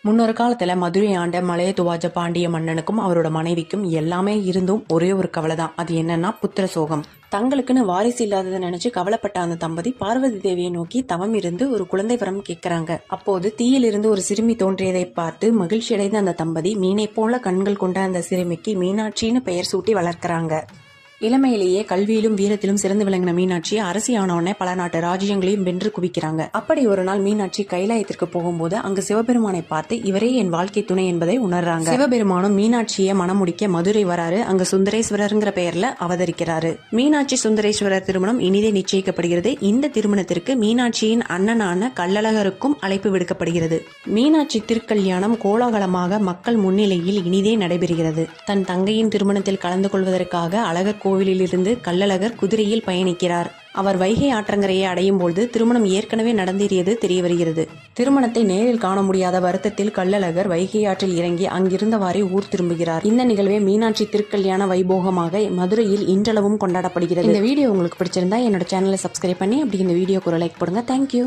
முன்னொரு காலத்துல மதுரை ஆண்ட மலையத்துவாஜ பாண்டிய மன்னனுக்கும் அவரோட மனைவிக்கும் எல்லாமே இருந்தும் ஒரே ஒரு கவலை தான். அது என்னன்னா புத்திர சோகம். தங்களுக்குன்னு வாரிசு இல்லாததை நினைச்சு கவலைப்பட்ட அந்த தம்பதி பார்வதி தேவியை நோக்கி தவம் இருந்து ஒரு குழந்தை வரம் கேட்கிறாங்க. அப்போது தீயிலிருந்து ஒரு சிறுமி தோன்றியதை பார்த்து மகிழ்ச்சி அடைந்த அந்த தம்பதி மீனை போல கண்கள் கொண்ட அந்த சிறுமிக்கு மீனாட்சின்னு பெயர் சூட்டி வளர்க்கிறாங்க. இளமையிலேயே கல்வியிலும் வீரத்திலும் சிறந்து விளங்கின மீனாட்சி அரசி ஆனவுடனே பல நாட்டு ராஜ்யங்களையும் வென்று குவிக்கிறாங்க. அப்படி ஒரு நாள் மீனாட்சி கைலாயத்திற்கு போகும்போது அங்கு சிவபெருமானை பார்த்து இவரே என் வாழ்க்கை துணை என்பதை உணர்றாங்க. சிவபெருமானும் மீனாட்சியை மணமுடிக்க மதுரை வராரு. அங்க சுந்தரேஸ்வரர்ங்கிற பெயர்ல அவதரிக்கிறாரு. மீனாட்சி சுந்தரேஸ்வரர் திருமணம் இனிதே நிச்சயிக்கப்படுகிறது. இந்த திருமணத்திற்கு மீனாட்சியின் அண்ணனான கள்ளழகருக்கும் அழைப்பு விடுக்கப்படுகிறது. மீனாட்சி திருக்கல்யாணம் கோலாகலமாக மக்கள் முன்னிலையில் இனிதே நடைபெறுகிறது. தன் தங்கையின் திருமணத்தில் கலந்து கொள்வதற்காக அழகர் கோவிலிலிருந்து கள்ளழகர் குதிரையில் பயணிக்கிறார். அவர் வைகை ஆற்றங்கரையை அடையும் பொழுது திருமணம் ஏற்கனவே நடந்தேறியது தெரிய வருகிறது. திருமணத்தை நேரில் காண முடியாத வருத்தத்தில் கள்ளழகர் வைகை ஆற்றில் இறங்கி அங்கிருந்தவாறே ஊர் திரும்புகிறார். இந்த நிகழ்வே மீனாட்சி திருக்கல்யாண வைபோகமாக மதுரையில் இன்றளவும் கொண்டாடப்படுகிறது. இந்த வீடியோ உங்களுக்கு பிடிச்சிருந்தா என்னோட சேனலை சப்ஸ்கிரைப் பண்ணி அப்படி இந்த வீடியோக்கு ஒரு லைக் போடுங்க. தேங்க்யூ.